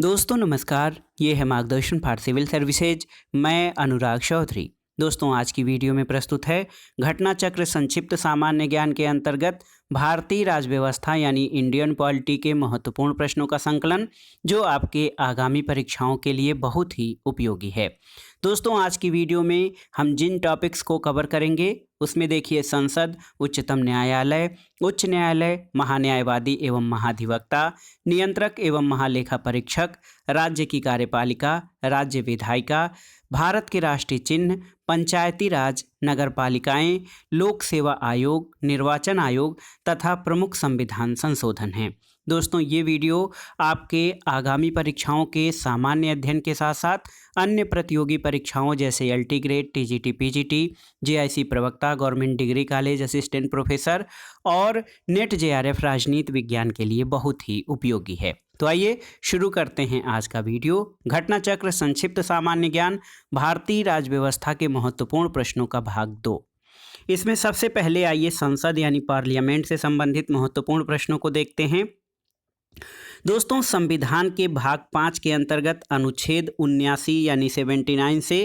दोस्तों नमस्कार, ये है मार्गदर्शन फॉर सिविल सर्विसेज। मैं अनुराग चौधरी। दोस्तों आज की वीडियो में प्रस्तुत है घटना चक्र संक्षिप्त सामान्य ज्ञान के अंतर्गत भारतीय राजव्यवस्था यानी इंडियन पॉलिटी के महत्वपूर्ण प्रश्नों का संकलन, जो आपके आगामी परीक्षाओं के लिए बहुत ही उपयोगी है। दोस्तों आज की वीडियो में हम जिन टॉपिक्स को कवर करेंगे उसमें देखिए संसद, उच्चतम न्यायालय, उच्च न्यायालय, महान्यायवादी एवं महाधिवक्ता, नियंत्रक एवं महालेखा परीक्षक, राज्य की कार्यपालिका, राज्य विधायिका, भारत के राष्ट्रीय चिन्ह, पंचायती राज, नगर पालिकाएं, लोक सेवा आयोग, निर्वाचन आयोग तथा प्रमुख संविधान संशोधन हैं। दोस्तों ये वीडियो आपके आगामी परीक्षाओं के सामान्य अध्ययन के साथ साथ अन्य प्रतियोगी परीक्षाओं जैसे LT grade, TGT, PGT, JIC प्रवक्ता, government degree college assistant professor और नेट जेआरएफ राजनीति विज्ञान के लिए बहुत ही उपयोगी है। तो आइए शुरू करते हैं आज का वीडियो। घटना चक्र संक्षिप्त सामान्य ज्ञान भारतीय राजव्यवस्था के महत्वपूर्ण प्रश्नों का भाग 2। इसमें सबसे पहले आइए संसद यानी पार्लियामेंट से संबंधित महत्वपूर्ण प्रश्नों को देखते हैं। दोस्तों संविधान के भाग 5 के अंतर्गत अनुच्छेद 79 यानी 79 से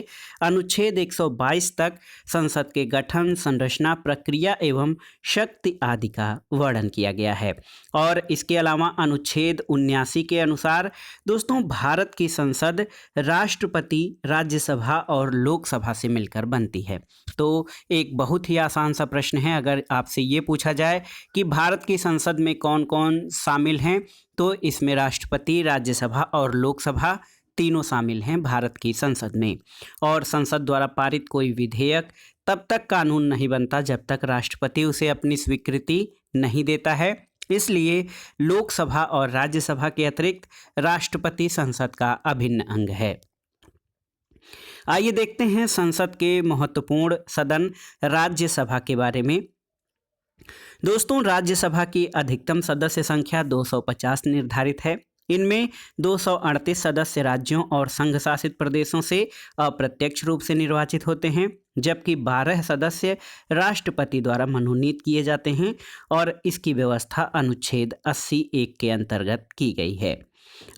अनुच्छेद 122 तक संसद के गठन, संरचना, प्रक्रिया एवं शक्ति आदि का वर्णन किया गया है। और इसके अलावा अनुच्छेद 79 के अनुसार दोस्तों भारत की संसद राष्ट्रपति, राज्यसभा और लोकसभा से मिलकर बनती है। तो एक बहुत ही आसान सा प्रश्न है, अगर आपसे ये पूछा जाए कि भारत की संसद में कौन कौन शामिल हैं, तो इसमें राष्ट्रपति, राज्यसभा और लोकसभा तीनों शामिल हैं भारत की संसद में। और संसद द्वारा पारित कोई विधेयक तब तक कानून नहीं बनता जब तक राष्ट्रपति उसे अपनी स्वीकृति नहीं देता है। इसलिए लोकसभा और राज्यसभा के अतिरिक्त राष्ट्रपति संसद का अभिन्न अंग है। आइए देखते हैं संसद के महत्वपूर्ण सदन राज्यसभा के बारे में। दोस्तों राज्यसभा की अधिकतम सदस्य संख्या 250 निर्धारित है। इनमें 238 सदस्य राज्यों और संघ शासित प्रदेशों से अप्रत्यक्ष रूप से निर्वाचित होते हैं, जबकि 12 सदस्य राष्ट्रपति द्वारा मनोनीत किए जाते हैं और इसकी व्यवस्था अनुच्छेद 80(1) के अंतर्गत की गई है।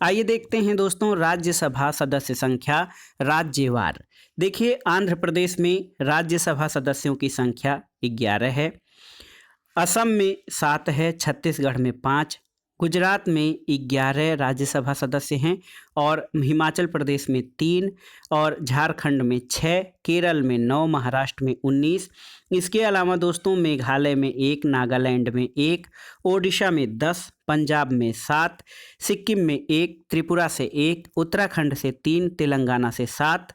आइए देखते हैं दोस्तों राज्यसभा सदस्य संख्या राज्यवार। देखिए आंध्र प्रदेश में राज्यसभा सदस्यों की संख्या 11 है, असम में 7 है, छत्तीसगढ़ में 5, गुजरात में 11 राज्यसभा सदस्य हैं और हिमाचल प्रदेश में 3 और झारखंड में 6, केरल में 9, महाराष्ट्र में 19। इसके अलावा दोस्तों मेघालय में 1, नागालैंड में 1, ओडिशा में 10, पंजाब में 7, सिक्किम में 1, त्रिपुरा से 1, उत्तराखंड से 3, तेलंगाना से 7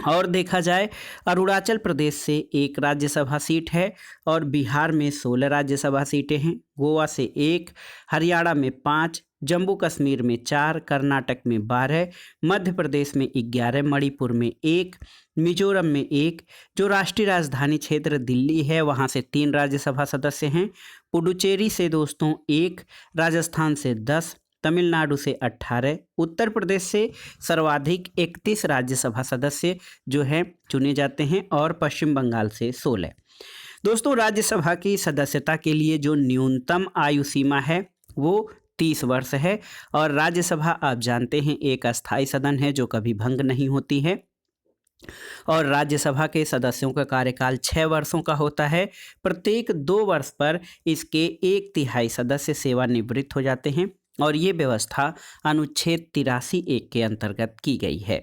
और देखा जाए अरुणाचल प्रदेश से 1 राज्यसभा सीट है और बिहार में 16 राज्यसभा सीटें हैं, गोवा से 1, हरियाणा में 5, जम्मू कश्मीर में 4, कर्नाटक में 12, मध्य प्रदेश में 11, मणिपुर में 1, मिजोरम में 1, जो राष्ट्रीय राजधानी क्षेत्र दिल्ली है वहाँ से 3 राज्यसभा सदस्य हैं, पुडुचेरी से दोस्तों 1, राजस्थान से 10, तमिलनाडु से 18, उत्तर प्रदेश से सर्वाधिक 31 राज्यसभा सदस्य जो हैं चुने जाते हैं और पश्चिम बंगाल से 16। दोस्तों राज्यसभा की सदस्यता के लिए जो न्यूनतम आयु सीमा है वो 30 वर्ष है और राज्यसभा आप जानते हैं एक अस्थायी सदन है जो कभी भंग नहीं होती है और राज्यसभा के सदस्यों का कार्यकाल 6 वर्षों का होता है। प्रत्येक 2 वर्ष पर इसके 1/3 सदस्य सेवानिवृत्त हो जाते हैं और ये व्यवस्था अनुच्छेद 83(1) के अंतर्गत की गई है।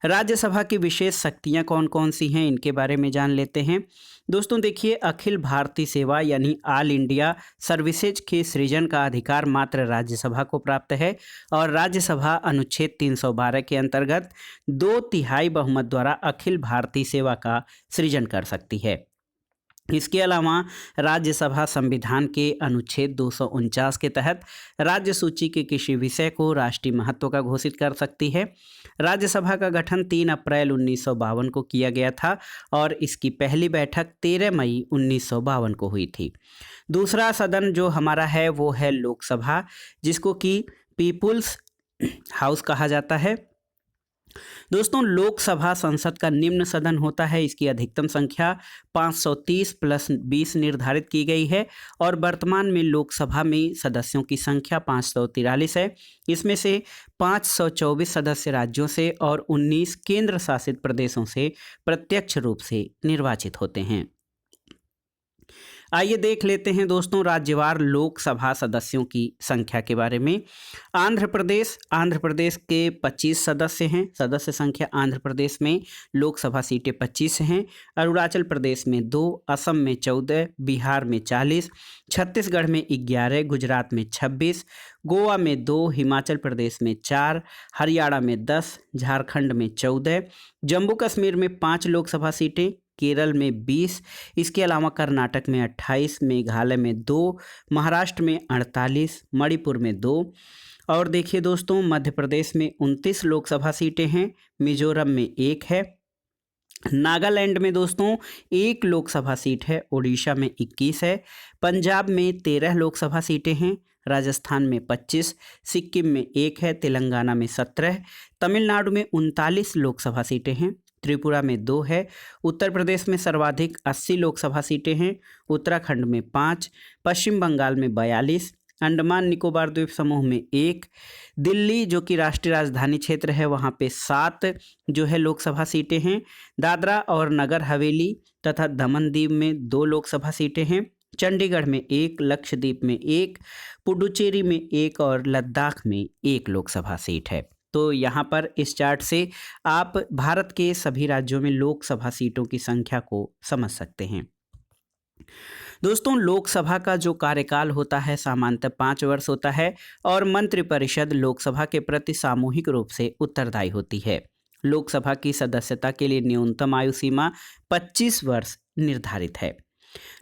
राज्यसभा की विशेष शक्तियाँ कौन कौन सी हैं इनके बारे में जान लेते हैं। दोस्तों देखिए अखिल भारतीय सेवा यानी ऑल इंडिया सर्विसेज के सृजन का अधिकार मात्र राज्यसभा को प्राप्त है और राज्यसभा अनुच्छेद 312 के अंतर्गत 2/3 बहुमत द्वारा अखिल भारतीय सेवा का सृजन कर सकती है। इसके अलावा राज्यसभा संविधान के अनुच्छेद 249 के तहत राज्य सूची के किसी विषय को राष्ट्रीय महत्व का घोषित कर सकती है। राज्यसभा का गठन 3 अप्रैल 1952 को किया गया था और इसकी पहली बैठक 13 मई 1952 को हुई थी। दूसरा सदन जो हमारा है वो है लोकसभा, जिसको कि पीपुल्स हाउस कहा जाता है दोस्तों लोकसभा संसद का निम्न सदन होता है, इसकी अधिकतम संख्या 530 प्लस 20 निर्धारित की गई है और वर्तमान में लोकसभा में सदस्यों की संख्या 543 है। इसमें से 524 सदस्य राज्यों से और 19 केंद्र शासित प्रदेशों से प्रत्यक्ष रूप से निर्वाचित होते हैं। आइए देख लेते हैं दोस्तों राज्यवार लोकसभा सदस्यों की संख्या के बारे में। आंध्र प्रदेश के 25 सदस्य हैं। सदस्य संख्या आंध्र प्रदेश में लोकसभा सीटें 25 हैं। अरुणाचल प्रदेश में 2, असम में 14, बिहार में 40, छत्तीसगढ़ में 11, गुजरात में 26, गोवा में 2, हिमाचल प्रदेश में 4, हरियाणा में 10, झारखंड में 14, जम्मू कश्मीर में 5 लोकसभा सीटें, केरल में 20, इसके अलावा कर्नाटक में 28, मेघालय में 2, महाराष्ट्र में 48, मणिपुर में 2 और देखिए दोस्तों मध्य प्रदेश में 29 लोकसभा सीटें हैं, मिजोरम में 1 है, नागालैंड में दोस्तों 1 लोकसभा सीट है, उड़ीसा में 21 है, पंजाब में 13 लोकसभा सीटें हैं, राजस्थान में 25, सिक्किम में 1 है, तेलंगाना में 17, तमिलनाडु में 39 लोकसभा सीटें हैं, त्रिपुरा में 2 है, उत्तर प्रदेश में सर्वाधिक 80 लोकसभा सीटें हैं, उत्तराखंड में 5, पश्चिम बंगाल में 42, अंडमान निकोबार द्वीप समूह में 1, दिल्ली जो कि राष्ट्रीय राजधानी क्षेत्र है वहाँ पे 7 जो है लोकसभा सीटें हैं, दादरा और नगर हवेली तथा दमन दीव में 2 लोकसभा सीटें हैं, चंडीगढ़ में 1, लक्षद्वीप में 1, पुडुचेरी में 1 और लद्दाख में 1 लोकसभा सीट है। तो यहाँ पर इस चार्ट से आप भारत के सभी राज्यों में लोकसभा सीटों की संख्या को समझ सकते हैं। दोस्तों लोकसभा का जो कार्यकाल होता है सामान्यतः 5 वर्ष होता है और मंत्रिपरिषद लोकसभा के प्रति सामूहिक रूप से उत्तरदायी होती है। लोकसभा की सदस्यता के लिए न्यूनतम आयु सीमा 25 वर्ष निर्धारित है।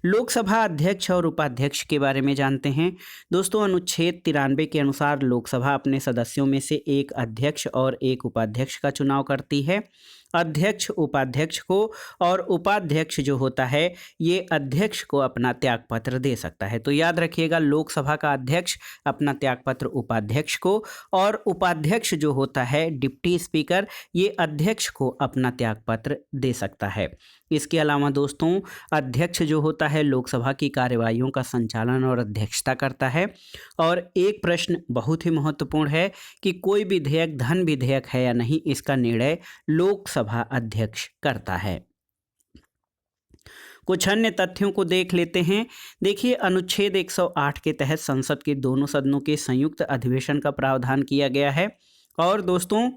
लोकसभा अध्यक्ष और उपाध्यक्ष के बारे में जानते हैं। दोस्तों अनुच्छेद 93 के अनुसार लोकसभा अपने सदस्यों में से एक अध्यक्ष और एक उपाध्यक्ष का चुनाव करती है। अध्यक्ष उपाध्यक्ष को और उपाध्यक्ष जो होता है ये अध्यक्ष को अपना त्यागपत्र दे सकता है। तो याद रखिएगा लोकसभा का अध्यक्ष अपना त्यागपत्र उपाध्यक्ष को और उपाध्यक्ष जो होता है डिप्टी स्पीकर ये अध्यक्ष को अपना त्यागपत्र दे सकता है। इसके अलावा दोस्तों अध्यक्ष जो होता है लोकसभा की कार्यवाहियों का संचालन और अध्यक्षता करता है। और एक प्रश्न बहुत ही महत्वपूर्ण है कि कोई विधेयक धन विधेयक है या नहीं इसका निर्णय लोकसभा अध्यक्ष करता है। कुछ अन्य तथ्यों को देख लेते हैं। देखिए अनुच्छेद 108 के तहत संसद के दोनों सदनों के संयुक्त अधिवेशन का प्रावधान किया गया है। और दोस्तों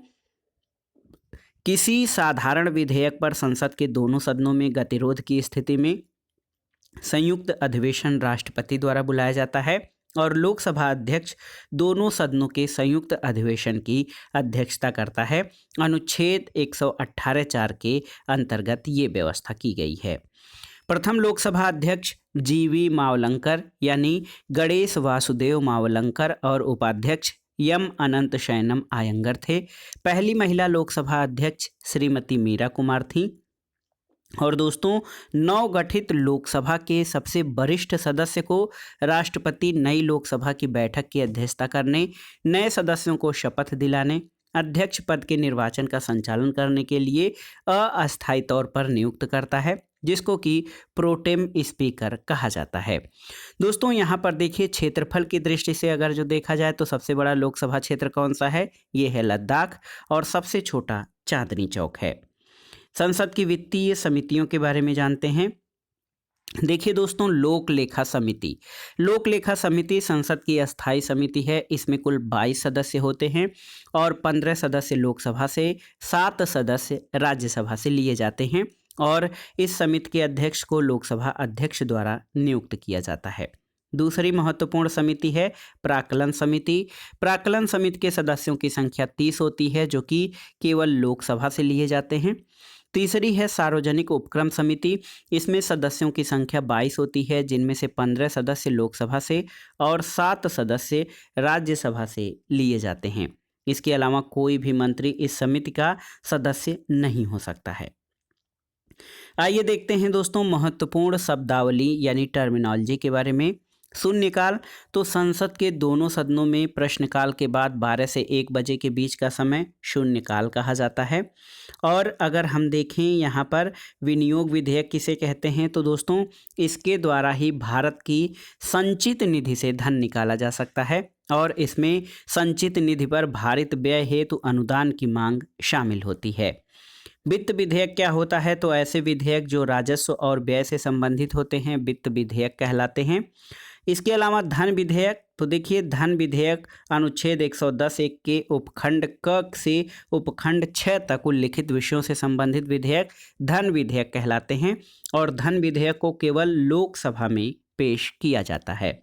किसी साधारण विधेयक पर संसद के दोनों सदनों में गतिरोध की स्थिति में संयुक्त अधिवेशन राष्ट्रपति द्वारा बुलाया जाता है और लोकसभा अध्यक्ष दोनों सदनों के संयुक्त अधिवेशन की अध्यक्षता करता है। अनुच्छेद 118(4) के अंतर्गत ये व्यवस्था की गई है। प्रथम लोकसभा अध्यक्ष जीवी मावलंकर यानी गणेश वासुदेव मावलंकर और उपाध्यक्ष एम अनंत शयनम आयंगर थे। पहली महिला लोकसभा अध्यक्ष श्रीमती मीरा कुमार थी। और दोस्तों नवगठित लोकसभा के सबसे वरिष्ठ सदस्य को राष्ट्रपति नई लोकसभा की बैठक की अध्यक्षता करने, नए सदस्यों को शपथ दिलाने, अध्यक्ष पद के निर्वाचन का संचालन करने के लिए अस्थायी तौर पर नियुक्त करता है, जिसको कि प्रोटेम स्पीकर कहा जाता है। दोस्तों यहाँ पर देखिए क्षेत्रफल की दृष्टि से अगर जो देखा जाए तो सबसे बड़ा लोकसभा क्षेत्र कौन सा है, ये है लद्दाख और सबसे छोटा चांदनी चौक है। संसद की वित्तीय समितियों के बारे में जानते हैं। देखिए दोस्तों लोक लेखा समिति संसद की अस्थायी समिति है। इसमें कुल 22 सदस्य होते हैं और 15 सदस्य लोकसभा से, 7 सदस्य राज्यसभा से लिए जाते हैं और इस समिति के अध्यक्ष को लोकसभा अध्यक्ष द्वारा नियुक्त किया जाता है। दूसरी महत्वपूर्ण समिति है प्राक्कलन समिति। प्राक्कलन समिति के सदस्यों की संख्या 30 होती है जो कि केवल लोकसभा से लिए जाते हैं। तीसरी है सार्वजनिक उपक्रम समिति। इसमें सदस्यों की संख्या 22 होती है जिनमें से 15 सदस्य लोकसभा से और 7 सदस्य राज्यसभा से लिए जाते हैं। इसके अलावा कोई भी मंत्री इस समिति का सदस्य नहीं हो सकता है। आइए देखते हैं दोस्तों महत्वपूर्ण शब्दावली यानी टर्मिनोलॉजी के बारे में। शून्यकाल तो संसद के दोनों सदनों में प्रश्नकाल के बाद 12 से 1 बजे के बीच का समय शून्यकाल कहा जाता है। और अगर हम देखें यहाँ पर विनियोग विधेयक किसे कहते हैं, तो दोस्तों इसके द्वारा ही भारत की संचित निधि से धन निकाला जा सकता है और इसमें संचित निधि पर भारित व्यय हेतु अनुदान की मांग शामिल होती है। वित्त विधेयक क्या होता है, तो ऐसे विधेयक जो राजस्व और व्यय से संबंधित होते हैं वित्त विधेयक कहलाते हैं। इसके अलावा धन विधेयक, तो देखिए धन विधेयक अनुच्छेद 110 एक के उपखंड क से उपखंड 6 तक उल्लिखित विषयों से संबंधित विधेयक धन विधेयक कहलाते हैं और धन विधेयक को केवल लोकसभा में पेश किया जाता है।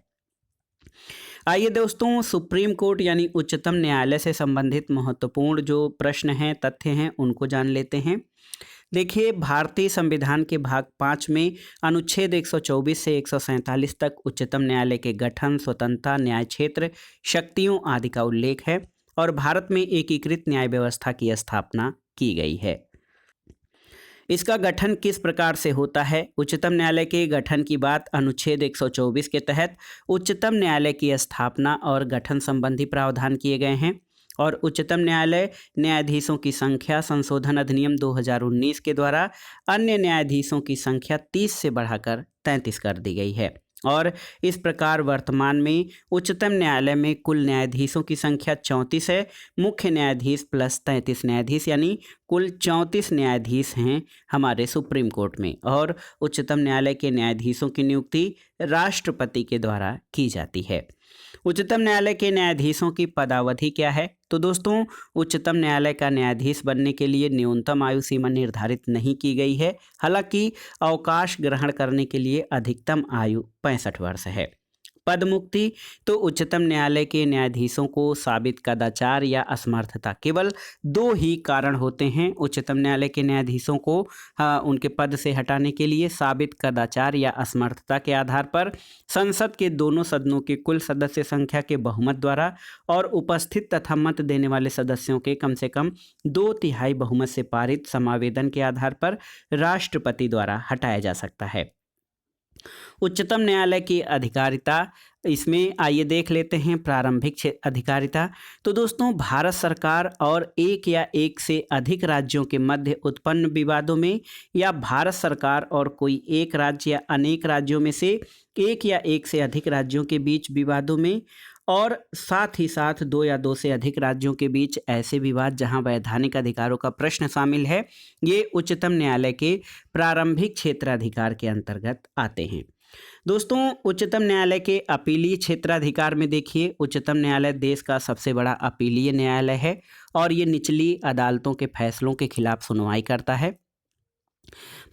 आइए दोस्तों, सुप्रीम कोर्ट यानी उच्चतम न्यायालय से संबंधित महत्वपूर्ण जो प्रश्न हैं, तथ्य हैं, उनको जान लेते हैं। देखिए, भारतीय संविधान के भाग 5 में अनुच्छेद 124 से 147 तक उच्चतम न्यायालय के गठन, स्वतंत्रता, न्याय क्षेत्र, शक्तियों आदि का उल्लेख है और भारत में एकीकृत न्याय व्यवस्था की स्थापना की गई है। इसका गठन किस प्रकार से होता है? उच्चतम न्यायालय के गठन की बात अनुच्छेद 124 के तहत उच्चतम न्यायालय की स्थापना और गठन संबंधी प्रावधान किए गए हैं और उच्चतम न्यायालय न्यायाधीशों की संख्या संशोधन अधिनियम 2019 के द्वारा अन्य न्यायाधीशों की संख्या 30 से बढ़ाकर 33 कर दी गई है और इस प्रकार वर्तमान में उच्चतम न्यायालय में कुल न्यायाधीशों की संख्या 34 है। मुख्य न्यायाधीश प्लस 33 न्यायाधीश यानी कुल 34 न्यायाधीश हैं हमारे सुप्रीम कोर्ट में और उच्चतम न्यायालय के न्यायाधीशों की नियुक्ति राष्ट्रपति के द्वारा की जाती है। उच्चतम न्यायालय के न्यायाधीशों की पदावधि क्या है? तो दोस्तों उच्चतम न्यायालय का न्यायाधीश बनने के लिए न्यूनतम आयु सीमा निर्धारित नहीं की गई है, हालांकि अवकाश ग्रहण करने के लिए अधिकतम आयु 65 वर्ष है। पद मुक्ति तो उच्चतम न्यायालय के न्यायाधीशों को साबित कदाचार या असमर्थता, केवल 2 ही कारण होते हैं उच्चतम न्यायालय के न्यायाधीशों को उनके पद से हटाने के लिए। साबित कदाचार या असमर्थता के आधार पर संसद के दोनों सदनों के कुल सदस्य संख्या के बहुमत द्वारा और उपस्थित तथा मत देने वाले सदस्यों के कम से कम 2/3 बहुमत से पारित समावेदन के आधार पर राष्ट्रपति द्वारा हटाया जा सकता है। उच्चतम न्यायालय की अधिकारिता, इसमें आइए देख लेते हैं प्रारंभिक अधिकारिता। तो दोस्तों भारत सरकार और एक या एक से अधिक राज्यों के मध्य उत्पन्न विवादों में या भारत सरकार और कोई एक राज्य या अनेक राज्यों में से एक या एक से अधिक राज्यों के बीच विवादों में और साथ ही साथ 2 या 2 से अधिक राज्यों के बीच ऐसे विवाद जहां वैधानिक अधिकारों का प्रश्न शामिल है, ये उच्चतम न्यायालय के प्रारंभिक क्षेत्राधिकार के अंतर्गत आते हैं। दोस्तों उच्चतम न्यायालय के अपीलीय क्षेत्राधिकार में देखिए, उच्चतम न्यायालय देश का सबसे बड़ा अपीलीय न्यायालय है और ये निचली अदालतों के फैसलों के खिलाफ सुनवाई करता है।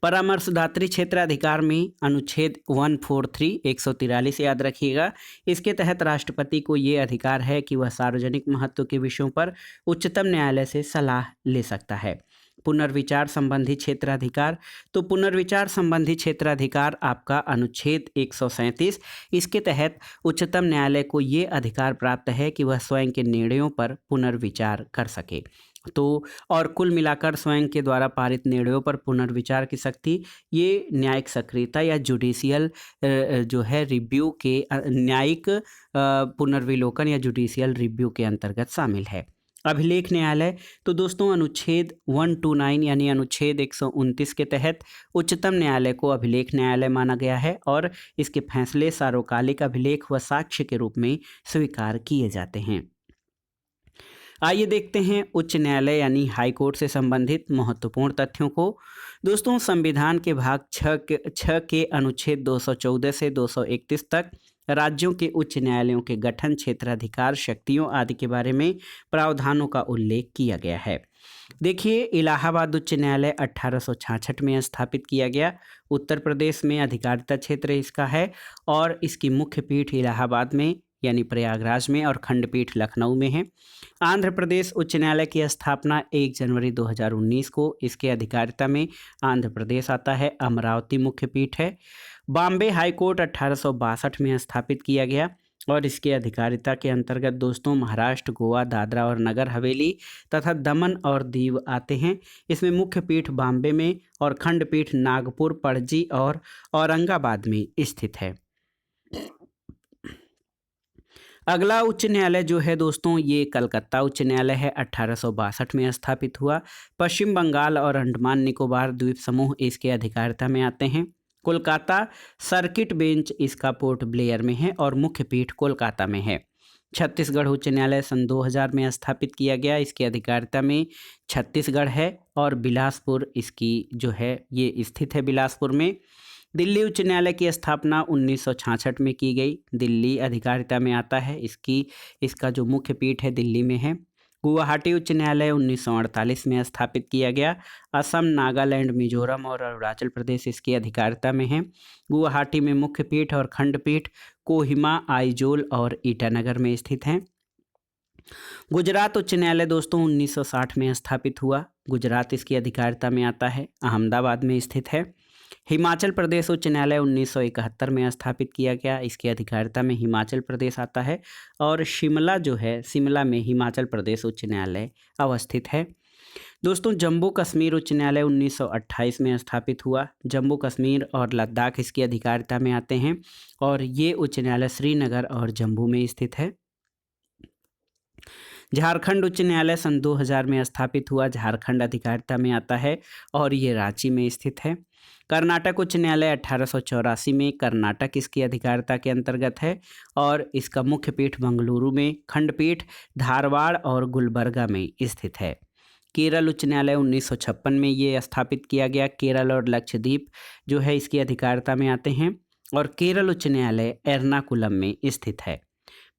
परामर्शदात्री क्षेत्राधिकार में अनुच्छेद 143 143 याद रखिएगा, इसके तहत राष्ट्रपति को ये अधिकार है कि वह सार्वजनिक महत्व के विषयों पर उच्चतम न्यायालय से सलाह ले सकता है। पुनर्विचार संबंधी क्षेत्राधिकार, तो पुनर्विचार संबंधी क्षेत्राधिकार आपका अनुच्छेद 137, इसके तहत उच्चतम न्यायालय को ये अधिकार प्राप्त है कि वह स्वयं के निर्णयों पर पुनर्विचार कर सके। तो और कुल मिलाकर स्वयं के द्वारा पारित निर्णयों पर पुनर्विचार की शक्ति ये न्यायिक सक्रियता या जुडिशियल जो है रिव्यू के न्यायिक पुनर्विलोकन या जुडिशियल रिव्यू के अंतर्गत शामिल है। अभिलेख न्यायालय, तो दोस्तों अनुच्छेद 129 यानी अनुच्छेद 129 के तहत उच्चतम न्यायालय को अभिलेख न्यायालय माना गया है और इसके फैसले सार्वकालिक अभिलेख व साक्ष्य के रूप में स्वीकार किए जाते हैं। आइए देखते हैं उच्च न्यायालय यानी हाई कोर्ट से संबंधित महत्वपूर्ण तथ्यों को। दोस्तों संविधान के भाग 6 के अनुच्छेद 214 से 231 तक राज्यों के उच्च न्यायालयों के गठन, क्षेत्राधिकार, शक्तियों आदि के बारे में प्रावधानों का उल्लेख किया गया है। देखिए इलाहाबाद उच्च न्यायालय 1866 में स्थापित किया गया। उत्तर प्रदेश में अधिकारिता क्षेत्र इसका है और इसकी मुख्य पीठ इलाहाबाद में यानी प्रयागराज में और खंडपीठ लखनऊ में है। आंध्र प्रदेश उच्च न्यायालय की स्थापना 1 जनवरी 2019 को, इसके अधिकारिता में आंध्र प्रदेश आता है। अमरावती मुख्य पीठ है। बॉम्बे हाई कोर्ट 1862 में स्थापित किया गया और इसके अधिकारिता के अंतर्गत दोस्तों महाराष्ट्र, गोवा, दादरा और नगर हवेली तथा दमन और दीव आते हैं। इसमें मुख्य पीठ बॉम्बे में और खंडपीठ नागपुर, पणजी और औरंगाबाद में स्थित है। अगला उच्च न्यायालय जो है दोस्तों ये कलकत्ता उच्च न्यायालय है, 1862 में स्थापित हुआ। पश्चिम बंगाल और अंडमान निकोबार द्वीप समूह इसके अधिकारिता में आते हैं। कोलकाता सर्किट बेंच इसका पोर्ट ब्लेयर में है और मुख्य पीठ कोलकाता में है। छत्तीसगढ़ उच्च न्यायालय सन 2000 में स्थापित किया गया, इसकी अधिकारिता में छत्तीसगढ़ है और बिलासपुर इसकी जो है ये स्थित है बिलासपुर में। दिल्ली उच्च न्यायालय की स्थापना 1966 में की गई, दिल्ली अधिकारिता में आता है, इसका जो मुख्य पीठ है दिल्ली में है। गुवाहाटी उच्च न्यायालय 1948 में स्थापित किया गया, असम, नागालैंड, मिजोरम और अरुणाचल प्रदेश इसकी अधिकारिता में है। गुवाहाटी में मुख्य पीठ और खंडपीठ कोहिमा, आइजोल और ईटानगर में स्थित हैं। गुजरात उच्च न्यायालय दोस्तों 1960 में स्थापित हुआ, गुजरात इसकी अधिकारिता में आता है, अहमदाबाद में स्थित है। हिमाचल प्रदेश उच्च न्यायालय 1971 में स्थापित किया गया, इसकी अधिकारिता में हिमाचल प्रदेश आता है और शिमला जो है शिमला में हिमाचल प्रदेश उच्च न्यायालय अवस्थित है। दोस्तों जम्मू कश्मीर उच्च न्यायालय 1928 में स्थापित हुआ, जम्मू कश्मीर और लद्दाख इसकी अधिकारिता में आते हैं और ये उच्च न्यायालय श्रीनगर और जम्मू में स्थित है। झारखंड उच्च न्यायालय सन 2000 में स्थापित हुआ, झारखंड अधिकारिता में आता है और ये रांची में स्थित है। कर्नाटक उच्च न्यायालय 1884 में, कर्नाटक इसकी अधिकारिता के अंतर्गत है और इसका मुख्य पीठ बेंगलुरु में, खंडपीठ धारवाड़ और गुलबर्गा में स्थित है। केरल उच्च न्यायालय 1956 में ये स्थापित किया गया, केरल और लक्षद्वीप जो है इसकी अधिकारिता में आते हैं और केरल उच्च न्यायालय एर्नाकुलम में स्थित है।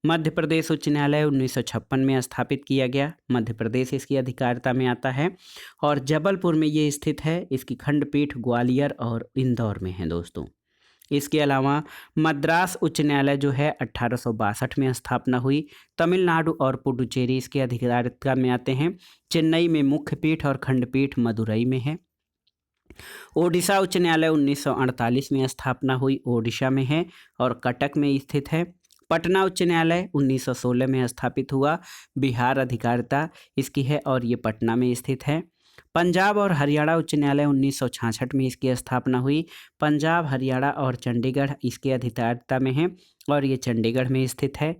मध्य प्रदेश उच्च न्यायालय 1956 में स्थापित किया गया, मध्य प्रदेश इसकी अधिकारिता में आता है और जबलपुर में ये स्थित है, इसकी खंडपीठ ग्वालियर और इंदौर में है दोस्तों। इसके अलावा मद्रास उच्च न्यायालय जो है 1862 में स्थापना हुई, तमिलनाडु और पुडुचेरी इसके अधिकारिता में आते हैं। चेन्नई में मुख्य पीठ और खंडपीठ मदुरई में है। ओडिशा उच्च न्यायालय 1948 में स्थापना हुई, ओडिशा में है और कटक में स्थित है। पटना उच्च न्यायालय 1916 में स्थापित हुआ, बिहार अधिकारिता इसकी है और ये पटना में स्थित है। पंजाब और हरियाणा उच्च न्यायालय 1966 में इसकी स्थापना हुई, पंजाब, हरियाणा और चंडीगढ़ इसके अधिकारिता में है और ये चंडीगढ़ में स्थित है।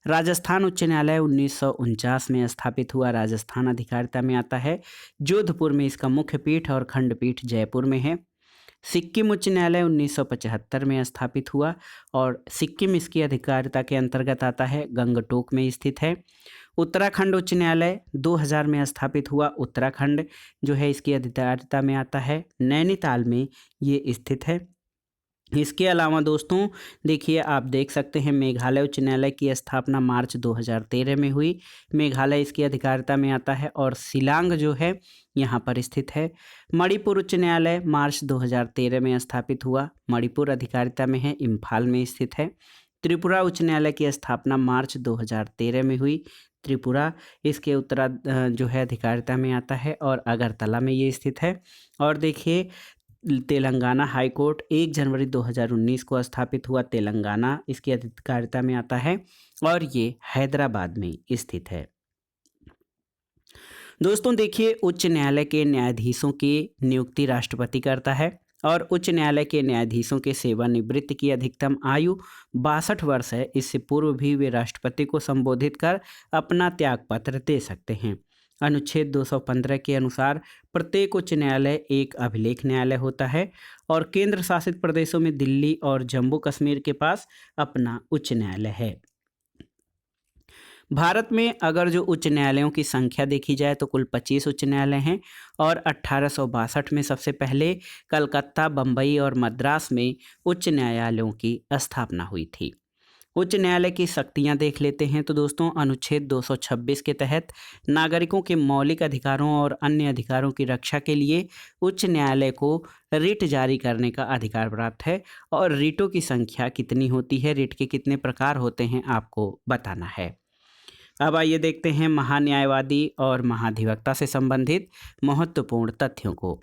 राजस्थान उच्च न्यायालय 1949 में स्थापित हुआ, राजस्थान अधिकारिता में आता है, जोधपुर में इसका मुख्य पीठ और खंडपीठ जयपुर में है। सिक्किम उच्च न्यायालय 1975 में स्थापित हुआ और सिक्किम इसकी अधिकारिता के अंतर्गत आता है, गंगटोक में स्थित है। उत्तराखंड उच्च न्यायालय 2000 में स्थापित हुआ, उत्तराखंड जो है इसकी अधिकारिता में आता है, नैनीताल में ये स्थित है। इसके अलावा दोस्तों देखिए आप देख सकते हैं मेघालय उच्च न्यायालय की स्थापना मार्च 2013 में हुई, मेघालय इसकी अधिकारिता में आता है और शिलांग जो है यहाँ पर स्थित है। मणिपुर उच्च न्यायालय मार्च 2013 में स्थापित हुआ, मणिपुर अधिकारिता में है, इम्फाल में स्थित है। त्रिपुरा उच्च न्यायालय की स्थापना मार्च 2013 में हुई, त्रिपुरा इसके जो है अधिकारिता में आता है और अगरतला में ये स्थित है। और देखिए तेलंगाना हाई कोर्ट 1 जनवरी 2019 को स्थापित हुआ, तेलंगाना इसकी अधिकारिता में आता है और ये हैदराबाद में स्थित है। दोस्तों देखिए उच्च न्यायालय के न्यायाधीशों की नियुक्ति राष्ट्रपति करता है और उच्च न्यायालय के न्यायाधीशों के सेवानिवृत्ति की अधिकतम आयु 62 वर्ष है, इससे पूर्व भी वे राष्ट्रपति को संबोधित कर अपना त्यागपत्र दे सकते हैं। अनुच्छेद 215 के अनुसार प्रत्येक उच्च न्यायालय एक अभिलेख न्यायालय होता है और केंद्र शासित प्रदेशों में दिल्ली और जम्मू कश्मीर के पास अपना उच्च न्यायालय है। भारत में अगर जो उच्च न्यायालयों की संख्या देखी जाए तो कुल 25 उच्च न्यायालय हैं और 1862 में सबसे पहले कलकत्ता, बम्बई और मद्रास में उच्च न्यायालयों की स्थापना हुई थी। उच्च न्यायालय की शक्तियां देख लेते हैं तो दोस्तों अनुच्छेद 226 के तहत नागरिकों के मौलिक अधिकारों और अन्य अधिकारों की रक्षा के लिए उच्च न्यायालय को रिट जारी करने का अधिकार प्राप्त है और रिटों की संख्या कितनी होती है, रिट के कितने प्रकार होते हैं आपको बताना है। अब आइए देखते हैं महान्यायवादी और महाधिवक्ता से संबंधित महत्वपूर्ण तथ्यों को।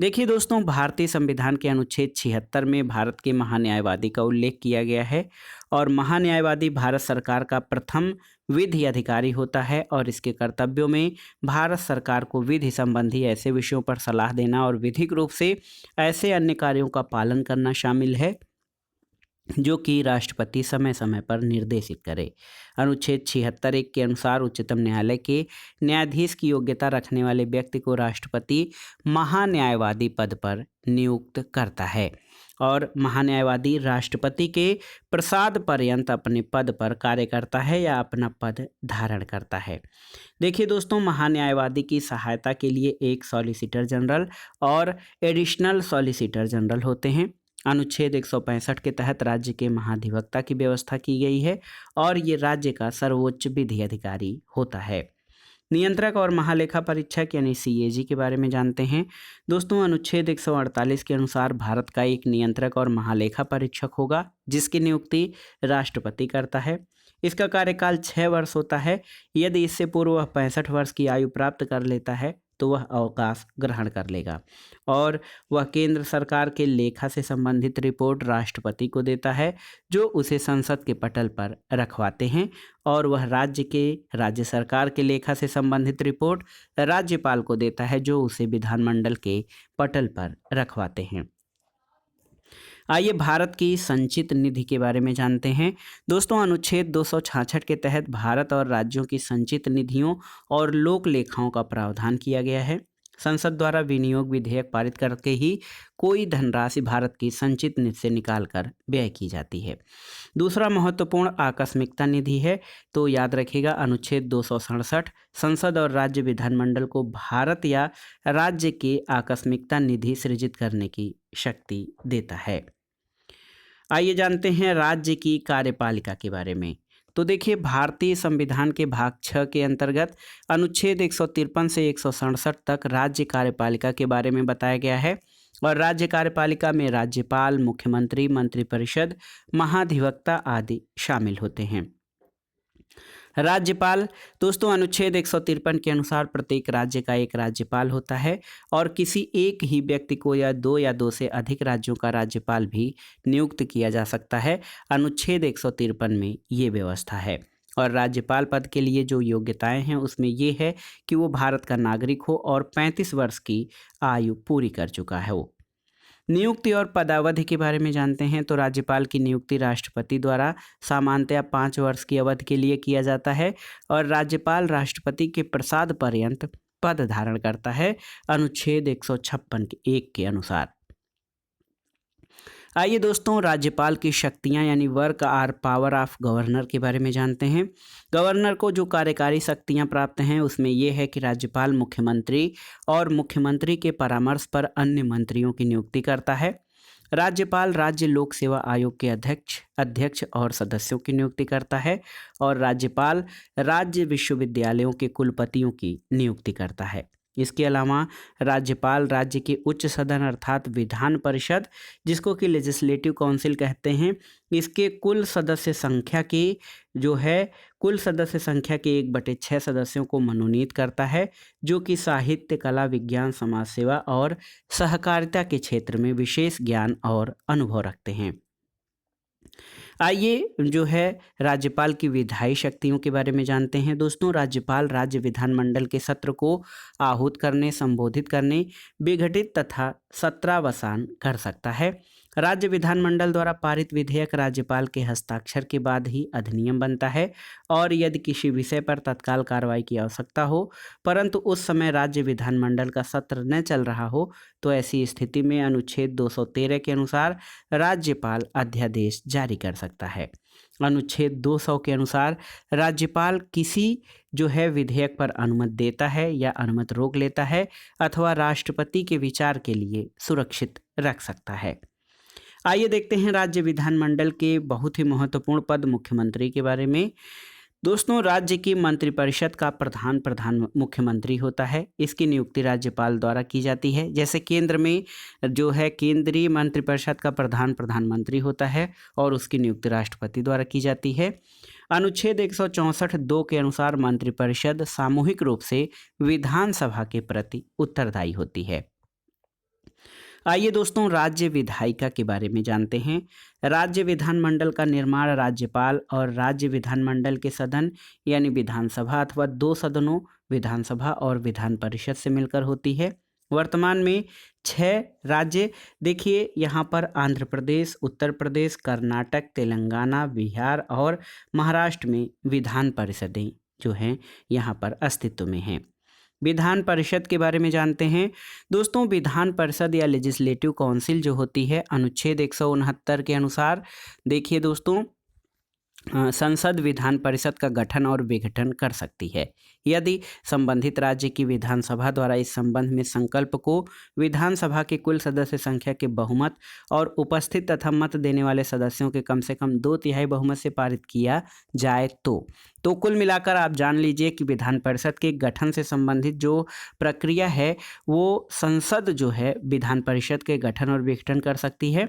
देखिए दोस्तों भारतीय संविधान के अनुच्छेद 76 में भारत के महान्यायवादी का उल्लेख किया गया है और महान्यायवादी भारत सरकार का प्रथम विधि अधिकारी होता है और इसके कर्तव्यों में भारत सरकार को विधि संबंधी ऐसे विषयों पर सलाह देना और विधिक रूप से ऐसे अन्य कार्यों का पालन करना शामिल है जो कि राष्ट्रपति समय समय पर निर्देशित करे। अनुच्छेद 76(1) के अनुसार उच्चतम न्यायालय के न्यायाधीश की योग्यता रखने वाले व्यक्ति को राष्ट्रपति महान्यायवादी पद पर नियुक्त करता है और महान्यायवादी राष्ट्रपति के प्रसाद पर्यंत अपने पद पर कार्य करता है या अपना पद धारण करता है। देखिए दोस्तों, महान्यायवादी की सहायता के लिए एक सॉलिसिटर जनरल और एडिशनल सॉलिसिटर जनरल होते हैं। अनुच्छेद 165 के तहत राज्य के महाधिवक्ता की व्यवस्था की गई है और ये राज्य का सर्वोच्च विधि अधिकारी होता है। नियंत्रक और महालेखा परीक्षक यानी सीएजी के बारे में जानते हैं। दोस्तों, अनुच्छेद 148 के अनुसार भारत का एक नियंत्रक और महालेखा परीक्षक होगा जिसकी नियुक्ति राष्ट्रपति करता है। इसका कार्यकाल 6 वर्ष होता है। यदि इससे पूर्व वह 65 वर्ष की आयु प्राप्त कर लेता है तो वह अवकाश ग्रहण कर लेगा और वह केंद्र सरकार के लेखा से संबंधित रिपोर्ट राष्ट्रपति को देता है जो उसे संसद के पटल पर रखवाते हैं और वह राज्य सरकार के लेखा से संबंधित रिपोर्ट राज्यपाल को देता है जो उसे विधानमंडल के पटल पर रखवाते हैं। आइए भारत की संचित निधि के बारे में जानते हैं। दोस्तों, अनुच्छेद 266 के तहत भारत और राज्यों की संचित निधियों और लोक लेखाओं का प्रावधान किया गया है। संसद द्वारा विनियोग विधेयक पारित करके ही कोई धनराशि भारत की संचित निधि से निकालकर व्यय की जाती है। दूसरा महत्वपूर्ण आकस्मिकता निधि है। तो याद रखिएगा, अनुच्छेद 267 संसद और राज्य विधानमंडल को भारत या राज्य के आकस्मिकता निधि सृजित करने की शक्ति देता है। आइए जानते हैं राज्य की कार्यपालिका के बारे में। तो देखिए, भारतीय संविधान के भाग 6 के अंतर्गत अनुच्छेद 153 से 167 तक राज्य कार्यपालिका के बारे में बताया गया है और राज्य कार्यपालिका में राज्यपाल, मुख्यमंत्री, मंत्रिपरिषद, महाधिवक्ता आदि शामिल होते हैं। राज्यपाल, दोस्तों, अनुच्छेद 153 के अनुसार प्रत्येक राज्य का एक राज्यपाल होता है और किसी एक ही व्यक्ति को या दो से अधिक राज्यों का राज्यपाल भी नियुक्त किया जा सकता है। अनुच्छेद 153 में ये व्यवस्था है और राज्यपाल पद के लिए जो योग्यताएं हैं उसमें ये है कि वो भारत का नागरिक हो और 35 वर्ष की आयु पूरी कर चुका है वो। नियुक्ति और पदावधि के बारे में जानते हैं। तो राज्यपाल की नियुक्ति राष्ट्रपति द्वारा सामान्यतया 5 वर्ष की अवधि के लिए किया जाता है और राज्यपाल राष्ट्रपति के प्रसाद पर्यंत पद धारण करता है, अनुच्छेद 156(1) के अनुसार। आइए दोस्तों, राज्यपाल की शक्तियां यानी work or power of governor के बारे में जानते हैं। गवर्नर को जो कार्यकारी शक्तियां प्राप्त हैं उसमें यह है कि राज्यपाल मुख्यमंत्री और मुख्यमंत्री के परामर्श पर अन्य मंत्रियों की नियुक्ति करता है। राज्यपाल राज्य लोक सेवा आयोग के अध्यक्ष और सदस्यों की नियुक्ति करता है और राज्यपाल राज्य विश्वविद्यालयों के कुलपतियों की नियुक्ति करता है। इसके अलावा राज्यपाल राज्य के उच्च सदन अर्थात विधान परिषद, जिसको कि लेजिस्लेटिव काउंसिल कहते हैं, इसके कुल सदस्य संख्या के 1/6 सदस्यों को मनोनीत करता है जो कि साहित्य, कला, विज्ञान, समाज सेवा और सहकारिता के क्षेत्र में विशेष ज्ञान और अनुभव रखते हैं। आइए राज्यपाल की विधायी शक्तियों के बारे में जानते हैं। दोस्तों, राज्यपाल राज्य विधानमंडल के सत्र को आहूत करने, संबोधित करने, विघटित तथा सत्रावसान कर सकता है। राज्य विधानमंडल द्वारा पारित विधेयक राज्यपाल के हस्ताक्षर के बाद ही अधिनियम बनता है और यदि किसी विषय पर तत्काल कार्रवाई की आवश्यकता हो परंतु उस समय राज्य विधानमंडल का सत्र न चल रहा हो तो ऐसी स्थिति में अनुच्छेद 213 के अनुसार राज्यपाल अध्यादेश जारी कर सकता है। अनुच्छेद 200 के अनुसार राज्यपाल किसी विधेयक पर अनुमति देता है या अनुमति रोक लेता है अथवा राष्ट्रपति के विचार के लिए सुरक्षित रख सकता है। आइए देखते हैं राज्य विधानमंडल के बहुत ही महत्वपूर्ण पद मुख्यमंत्री के बारे में। दोस्तों, राज्य की मंत्रिपरिषद का प्रधान मुख्यमंत्री होता है। इसकी नियुक्ति राज्यपाल द्वारा की जाती है। जैसे केंद्र में केंद्रीय मंत्रिपरिषद का प्रधानमंत्री होता है और उसकी नियुक्ति राष्ट्रपति द्वारा की जाती है। अनुच्छेद 164(2) के अनुसार मंत्रिपरिषद सामूहिक रूप से विधानसभा के प्रति उत्तरदायी होती है। आइए दोस्तों, राज्य विधायिका के बारे में जानते हैं। राज्य विधानमंडल का निर्माण राज्यपाल और राज्य विधानमंडल के सदन यानी विधानसभा अथवा 2 सदनों विधानसभा और विधान परिषद से मिलकर होती है। वर्तमान में 6 राज्य, देखिए यहाँ पर आंध्र प्रदेश, उत्तर प्रदेश, कर्नाटक, तेलंगाना, बिहार और महाराष्ट्र में विधान परिषदें जो हैं यहाँ पर अस्तित्व में हैं। विधान परिषद के बारे में जानते हैं दोस्तों। विधान परिषद या लेजिस्लेटिव काउंसिल जो होती है अनुच्छेद 169 के अनुसार, देखिए दोस्तों, संसद विधान परिषद का गठन और विघटन कर सकती है यदि संबंधित राज्य की विधानसभा द्वारा इस संबंध में संकल्प को विधानसभा के कुल सदस्य संख्या के बहुमत और उपस्थित तथा मत देने वाले सदस्यों के कम से कम 2/3 बहुमत से पारित किया जाए तो कुल मिलाकर आप जान लीजिए कि विधान परिषद के गठन से संबंधित जो प्रक्रिया है वो संसद जो है विधान परिषद के गठन और विघटन कर सकती है।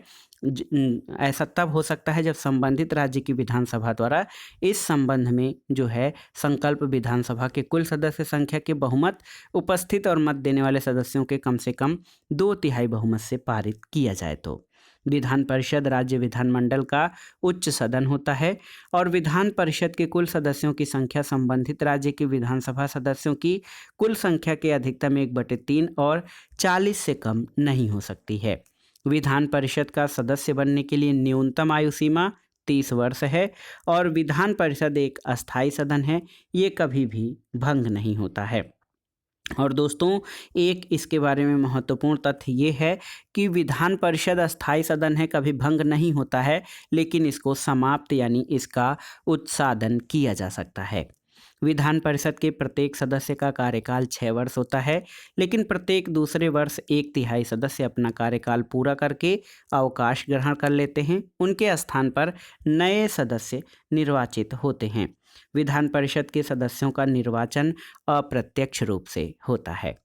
ऐसा तब हो सकता है जब संबंधित राज्य की विधानसभा द्वारा इस संबंध में जो है संकल्प विधानसभा के कुल सदस्य संख्या के बहुमत, उपस्थित और मत देने वाले सदस्यों के कम से कम 2/3 बहुमत से पारित किया जाए तो। विधान परिषद राज्य विधानमंडल का उच्च सदन होता है और विधान परिषद के कुल सदस्यों की संख्या संबंधित राज्य की विधानसभा सदस्यों की कुल संख्या के अधिकतम 1/3 और 40 से कम नहीं हो सकती है। विधान परिषद का सदस्य बनने के लिए न्यूनतम आयु सीमा 30 वर्ष है और विधान परिषद एक अस्थायी सदन है, ये कभी भी भंग नहीं होता है। और दोस्तों, एक इसके बारे में महत्वपूर्ण तथ्य ये है कि विधान परिषद अस्थायी सदन है, कभी भंग नहीं होता है, लेकिन इसको समाप्त यानी इसका उत्सादन किया जा सकता है। विधान परिषद के प्रत्येक सदस्य का कार्यकाल 6 वर्ष होता है, लेकिन प्रत्येक दूसरे वर्ष 1/3 सदस्य अपना कार्यकाल पूरा करके अवकाश ग्रहण कर लेते हैं। उनके स्थान पर नए सदस्य निर्वाचित होते हैं। विधान परिषद के सदस्यों का निर्वाचन अप्रत्यक्ष रूप से होता है।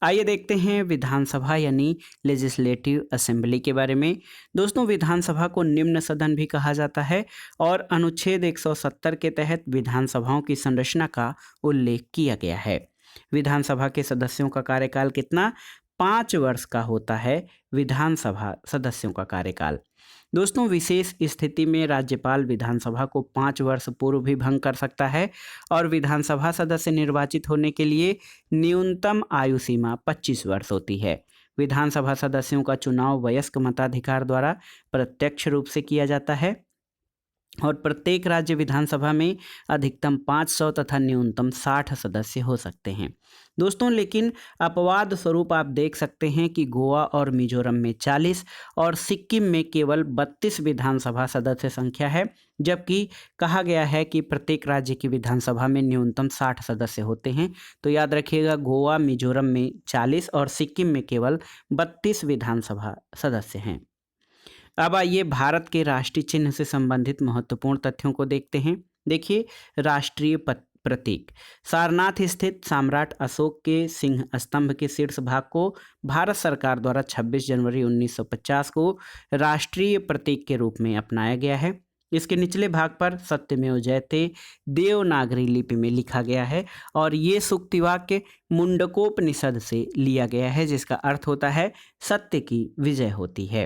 आइए देखते हैं विधानसभा यानी लेजिस्लेटिव असेंबली के बारे में। दोस्तों, विधानसभा को निम्न सदन भी कहा जाता है और अनुच्छेद 170 के तहत विधानसभाओं की संरचना का उल्लेख किया गया है। विधानसभा के सदस्यों का कार्यकाल कितना? 5 वर्ष का होता है विधानसभा सदस्यों का कार्यकाल। दोस्तों, विशेष स्थिति में राज्यपाल विधानसभा को 5 वर्ष पूर्व भी भंग कर सकता है और विधानसभा सदस्य निर्वाचित होने के लिए न्यूनतम आयु सीमा 25 वर्ष होती है। विधानसभा सदस्यों का चुनाव वयस्क मताधिकार द्वारा प्रत्यक्ष रूप से किया जाता है और प्रत्येक राज्य विधानसभा में अधिकतम 500 तथा न्यूनतम 60 सदस्य हो सकते हैं। दोस्तों, लेकिन अपवाद स्वरूप आप देख सकते हैं कि गोवा और मिजोरम में 40 और सिक्किम में केवल 32 विधानसभा सदस्य संख्या है, जबकि कहा गया है कि प्रत्येक राज्य की विधानसभा में न्यूनतम 60 सदस्य होते हैं। तो याद रखिएगा, गोवा मिजोरम में 40 और सिक्किम में केवल 32 विधानसभा सदस्य हैं। अब आइए भारत के राष्ट्रीय चिन्ह से संबंधित महत्वपूर्ण तथ्यों को देखते हैं। देखिए, राष्ट्रीय प्रतीक सारनाथ स्थित सम्राट अशोक के सिंह स्तंभ के शीर्ष भाग को भारत सरकार द्वारा 26 जनवरी 1950 को राष्ट्रीय प्रतीक के रूप में अपनाया गया है। इसके निचले भाग पर सत्यमेव जयते देवनागरी लिपि में लिखा गया है और ये सूक्ति वाक्य मुंडकोपनिषद से लिया गया है, जिसका अर्थ होता है सत्य की विजय होती है।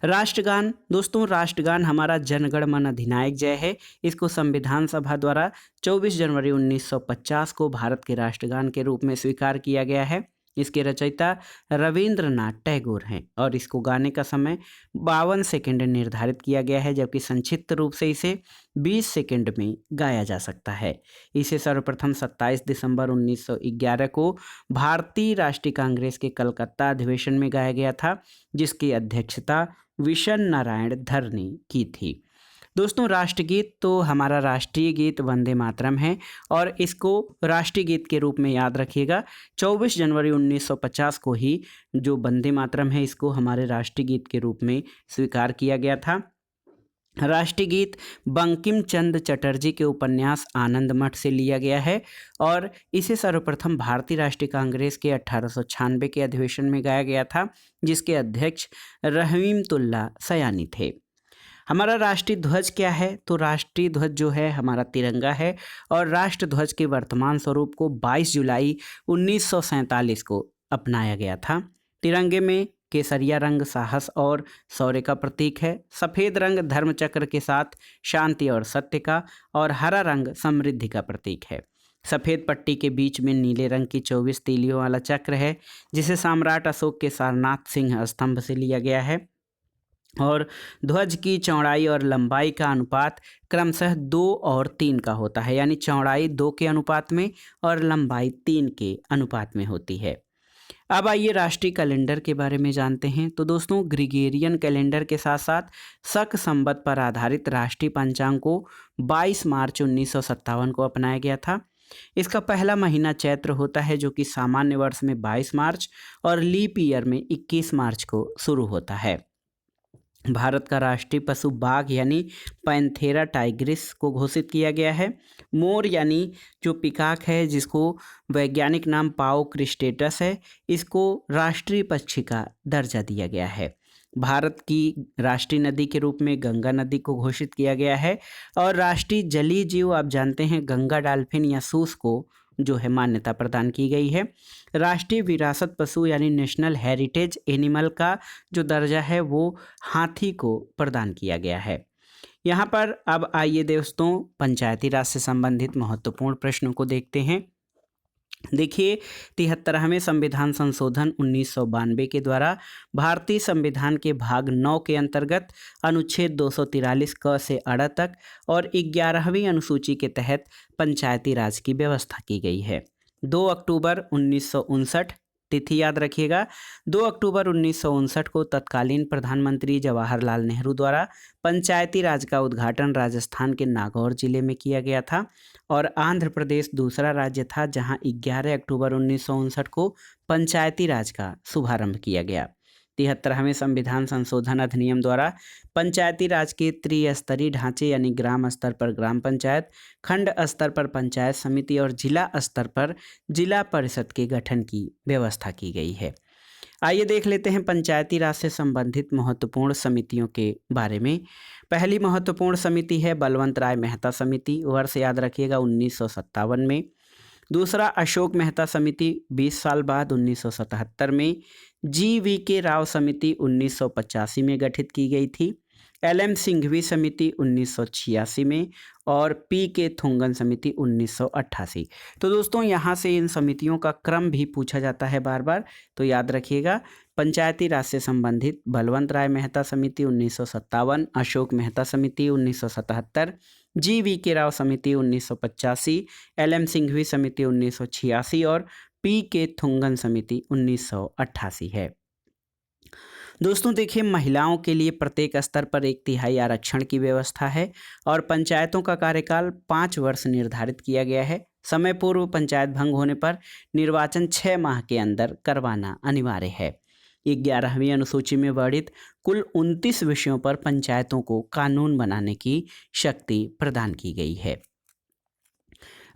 राष्ट्रगान, दोस्तों, राष्ट्रगान हमारा जनगण मन अधिनायक जय है। इसको संविधान सभा द्वारा 24 जनवरी 1950 को भारत के राष्ट्रगान के रूप में स्वीकार किया गया है। इसके रचयिता रविंद्रनाथ टैगोर हैं और इसको गाने का समय 52 सेकंड निर्धारित किया गया है, जबकि संक्षिप्त रूप से इसे 20 सेकंड में गाया जा सकता है। इसे सर्वप्रथम 27 दिसंबर 1911 को भारतीय राष्ट्रीय कांग्रेस के कलकत्ता अधिवेशन में गाया गया था, जिसकी अध्यक्षता विशन नारायण धर ने की थी। दोस्तों, राष्ट्रगीत तो हमारा राष्ट्रीय गीत वंदे मातरम है और इसको राष्ट्रीय गीत के रूप में याद रखिएगा। 24 जनवरी 1950 को ही जो वंदे मातरम है इसको हमारे राष्ट्रीय गीत के रूप में स्वीकार किया गया था। राष्ट्रीय गीत बंकिम चंद्र चटर्जी के उपन्यास आनंद मठ से लिया गया है और इसे सर्वप्रथम भारतीय राष्ट्रीय कांग्रेस के 1896 के अधिवेशन में गाया गया था, जिसके अध्यक्ष रहीमतुल्लाह सयानी थे। हमारा राष्ट्रीय ध्वज क्या है? तो राष्ट्रीय ध्वज जो है हमारा तिरंगा है और राष्ट्र ध्वज के वर्तमान स्वरूप को 22 जुलाई 1947 को अपनाया गया था। तिरंगे में केसरिया रंग साहस और शौर्य का प्रतीक है, सफ़ेद रंग धर्मचक्र के साथ शांति और सत्य का, और हरा रंग समृद्धि का प्रतीक है। सफ़ेद पट्टी के बीच में नीले रंग की 24 तीलियों वाला चक्र है, जिसे सम्राट अशोक के सारनाथ सिंह स्तंभ से लिया गया है। और ध्वज की चौड़ाई और लंबाई का अनुपात क्रमशः 2 और 3 का होता है, यानी चौड़ाई 2 के अनुपात में और लंबाई 3 के अनुपात में होती है। अब आइए राष्ट्रीय कैलेंडर के बारे में जानते हैं। तो दोस्तों, ग्रिगोरियन कैलेंडर के साथ साथ शक संवत पर आधारित राष्ट्रीय पंचांग को 22 मार्च 1957 को अपनाया गया था। इसका पहला महीना चैत्र होता है, जो कि सामान्य वर्ष में 22 मार्च और लीप ईयर में 21 मार्च को शुरू होता है। भारत का राष्ट्रीय पशु बाघ यानी पैंथेरा टाइग्रिस को घोषित किया गया है। मोर यानी जो पिकॉक है, जिसको वैज्ञानिक नाम पाओ क्रिस्टेटस है, इसको राष्ट्रीय पक्षी का दर्जा दिया गया है। भारत की राष्ट्रीय नदी के रूप में गंगा नदी को घोषित किया गया है। और राष्ट्रीय जलीय जीव आप जानते हैं गंगा डॉल्फिन या सूस को जो है मान्यता प्रदान की गई है। राष्ट्रीय विरासत पशु यानी नेशनल हेरिटेज एनिमल का जो दर्जा है वो हाथी को प्रदान किया गया है। यहाँ पर अब आइए दोस्तों, पंचायती राज से संबंधित महत्वपूर्ण प्रश्नों को देखते हैं। देखिए, 73वें संविधान संशोधन 1992 के द्वारा भारतीय संविधान के भाग 9 के अंतर्गत अनुच्छेद 243 क से अड़ तक और 11वीं अनुसूची के तहत पंचायती राज की व्यवस्था की गई है। 2 अक्टूबर 1959, तिथि याद रखिएगा, 2 अक्टूबर 1959 को तत्कालीन प्रधानमंत्री जवाहरलाल नेहरू द्वारा पंचायती राज का उद्घाटन राजस्थान के नागौर जिले में किया गया था। और आंध्र प्रदेश दूसरा राज्य था जहां 11 अक्टूबर 1959 को पंचायती राज का शुभारंभ किया गया। 73वें संविधान संशोधन अधिनियम द्वारा पंचायती राज के त्रिस्तरीय ढांचे यानी ग्राम स्तर पर ग्राम पंचायत, खंड स्तर पर पंचायत समिति और जिला स्तर पर जिला परिषद के गठन की व्यवस्था की गई है। आइए देख लेते हैं पंचायती राज से संबंधित महत्वपूर्ण समितियों के बारे में। पहली महत्वपूर्ण समिति है बलवंत राय मेहता समिति, वर्ष याद रखिएगा 1957 में। दूसरा अशोक मेहता समिति 20 साल बाद 1977 में। GVK राव समिति 1985 में गठित की गई थी। LM सिंघवी समिति 1986 में और PK थुंगन समिति 1988। तो दोस्तों, यहाँ से इन समितियों का क्रम भी पूछा जाता है बार बार, तो याद रखिएगा। पंचायती राज से संबंधित बलवंत राय मेहता समिति 1957, अशोक मेहता समिति 1977, GVK राव समिति 1985, LM सिंघवी समिति 1986 और PK थुंगन समिति 1988 है। दोस्तों देखिए, महिलाओं के लिए प्रत्येक स्तर पर 1/3 आरक्षण की व्यवस्था है और पंचायतों का कार्यकाल 5 वर्ष निर्धारित किया गया है। समय पूर्व पंचायत भंग होने पर निर्वाचन 6 माह के अंदर करवाना अनिवार्य है। 11वीं अनुसूची में वर्णित कुल 29 विषयों पर पंचायतों को कानून बनाने की शक्ति प्रदान की गई है।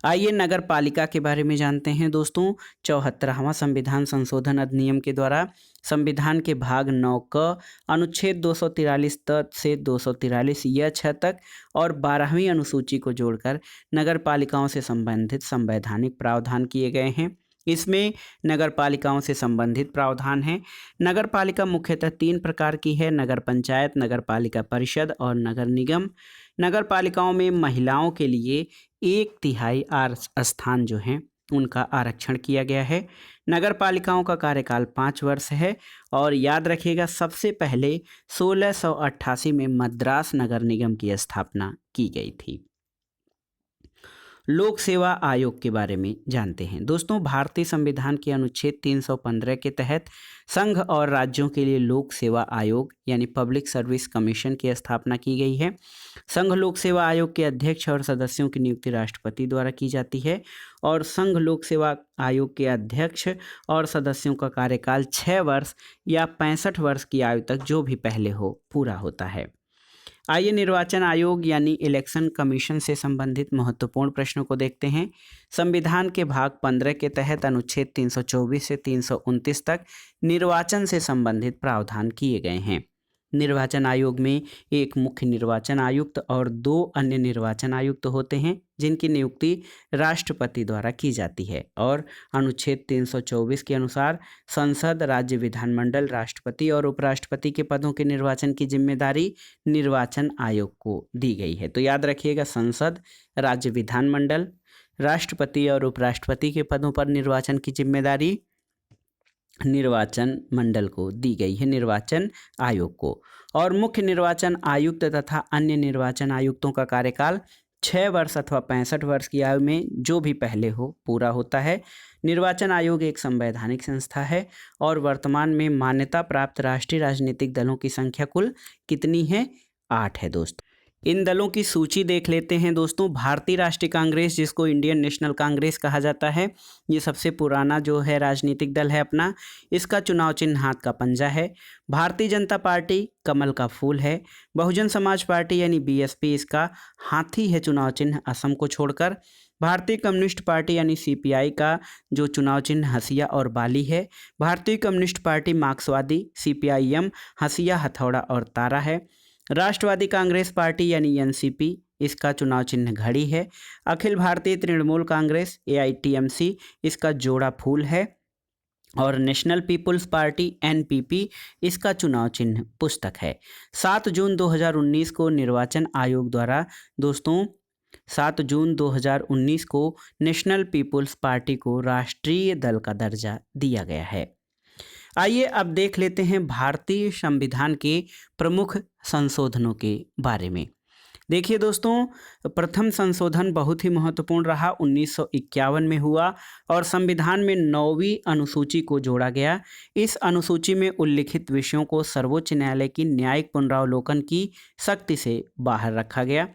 आइए नगर पालिका के बारे में जानते हैं दोस्तों। 74वां संविधान संशोधन अधिनियम के द्वारा संविधान के भाग 9 क अनुच्छेद 243 त से 243 य 6 तक और 12वीं अनुसूची को जोड़कर नगर पालिकाओं से संबंधित संवैधानिक प्रावधान किए गए हैं। इसमें नगर पालिकाओं से संबंधित प्रावधान हैं। नगर पालिका मुख्यतः 3 प्रकार की है: नगर पंचायत, नगर पालिका परिषद और नगर निगम। नगर पालिकाओं में महिलाओं के लिए 1/3 स्थान जो हैं उनका आरक्षण किया गया है। नगर पालिकाओं का कार्यकाल 5 वर्ष है और याद रखिएगा, सबसे पहले 1688 में मद्रास नगर निगम की स्थापना की गई थी। लोक सेवा आयोग के बारे में जानते हैं दोस्तों। भारतीय संविधान के अनुच्छेद 315 के तहत संघ और राज्यों के लिए लोक सेवा आयोग यानी पब्लिक सर्विस कमीशन की स्थापना की गई है। संघ लोक सेवा आयोग के अध्यक्ष और सदस्यों की नियुक्ति राष्ट्रपति द्वारा की जाती है और संघ लोक सेवा आयोग के अध्यक्ष और सदस्यों का कार्यकाल 6 वर्ष या 65 वर्ष की आयु तक जो भी पहले हो पूरा होता है। आइए निर्वाचन आयोग यानी इलेक्शन कमीशन से संबंधित महत्वपूर्ण प्रश्नों को देखते हैं। संविधान के भाग 15 के तहत अनुच्छेद 324 से 329 तक निर्वाचन से संबंधित प्रावधान किए गए हैं। निर्वाचन आयोग में एक मुख्य निर्वाचन आयुक्त और 2 अन्य निर्वाचन आयुक्त होते हैं जिनकी नियुक्ति राष्ट्रपति द्वारा की जाती है और अनुच्छेद 324 के अनुसार संसद, राज्य विधानमंडल, राष्ट्रपति और उपराष्ट्रपति के पदों के निर्वाचन की जिम्मेदारी निर्वाचन आयोग को दी गई है। तो याद रखिएगा, संसद, राज्य विधानमंडल, राष्ट्रपति और उपराष्ट्रपति के पदों पर निर्वाचन की जिम्मेदारी निर्वाचन मंडल को दी गई है, निर्वाचन आयोग को। और मुख्य निर्वाचन आयुक्त तथा अन्य निर्वाचन आयुक्तों का कार्यकाल 6 वर्ष अथवा 65 वर्ष की आयु में जो भी पहले हो पूरा होता है। निर्वाचन आयोग एक संवैधानिक संस्था है और वर्तमान में मान्यता प्राप्त राष्ट्रीय राजनीतिक दलों की संख्या कुल कितनी है? 8 है दोस्तों। इन दलों की सूची देख लेते हैं दोस्तों। भारतीय राष्ट्रीय कांग्रेस, जिसको इंडियन नेशनल कांग्रेस कहा जाता है, ये सबसे पुराना जो है राजनीतिक दल है अपना। इसका चुनाव चिन्ह हाथ का पंजा है। भारतीय जनता पार्टी कमल का फूल है। बहुजन समाज पार्टी यानी बीएसपी, इसका हाथी है चुनाव चिन्ह असम को छोड़कर। भारतीय कम्युनिस्ट पार्टी यानी सीपीआई का जो चुनाव चिन्ह हंसिया और बाली है। भारतीय कम्युनिस्ट पार्टी मार्क्सवादी सीपीआईएम हंसिया, हथौड़ा और तारा है। राष्ट्रवादी कांग्रेस पार्टी यानी एनसीपी, इसका चुनाव चिन्ह घड़ी है। अखिल भारतीय तृणमूल कांग्रेस एआईटीएमसी, इसका जोड़ा फूल है। और नेशनल पीपुल्स पार्टी एनपीपी, इसका चुनाव चिन्ह पुस्तक है। 7 जून 2019 को निर्वाचन आयोग द्वारा दोस्तों 7 जून 2019 को नेशनल पीपुल्स पार्टी को राष्ट्रीय दल का दर्जा दिया गया है। आइए अब देख लेते हैं भारतीय संविधान के प्रमुख संशोधनों के बारे में। देखिए दोस्तों, प्रथम संशोधन बहुत ही महत्वपूर्ण रहा, 1951 में हुआ और संविधान में 9वीं अनुसूची को जोड़ा गया। इस अनुसूची में उल्लिखित विषयों को सर्वोच्च न्यायालय की न्यायिक पुनरावलोकन की सख्ती से बाहर रखा गया।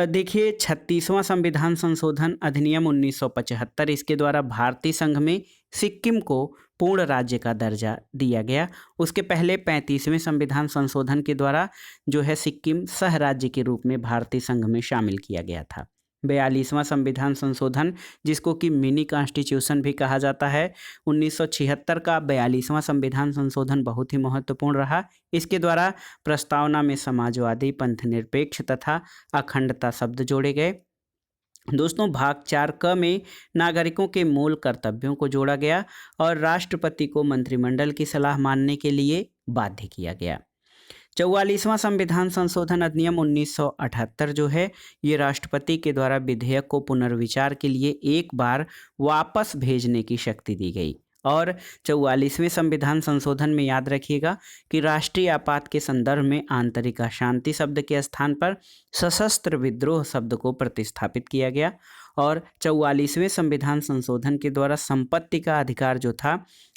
देखिए 36वां संविधान संशोधन अधिनियम 1975, इसके द्वारा भारतीय संघ में सिक्किम को पूर्ण राज्य का दर्जा दिया गया। उसके पहले 35वें संविधान संशोधन के द्वारा जो है सिक्किम सह राज्य के रूप में भारतीय संघ में शामिल किया गया था। 42वां संविधान संशोधन, जिसको कि मिनी कॉन्स्टिट्यूशन भी कहा जाता है, 1976 का 42वां संविधान संशोधन बहुत ही महत्वपूर्ण रहा। इसके द्वारा प्रस्तावना में समाजवादी, पंथनिरपेक्ष तथा अखंडता शब्द जोड़े गए। दोस्तों भाग 4 क में नागरिकों के मूल कर्तव्यों को जोड़ा गया और राष्ट्रपति को मंत्रिमंडल की सलाह मानने के लिए बाध्य किया गया। 44वां संविधान संशोधन अधिनियम 1978 जो है, ये राष्ट्रपति के द्वारा विधेयक को पुनर्विचार के लिए एक बार वापस भेजने की शक्ति दी गई। और 44वें संविधान संशोधन में याद रखिएगा कि राष्ट्रीय आपात के संदर्भ में आंतरिक अशांति शब्द के स्थान पर सशस्त्र विद्रोह शब्द को प्रतिस्थापित किया गया। और 44वें संविधान संशोधन के द्वारा संपत्ति का अधिकार जो था,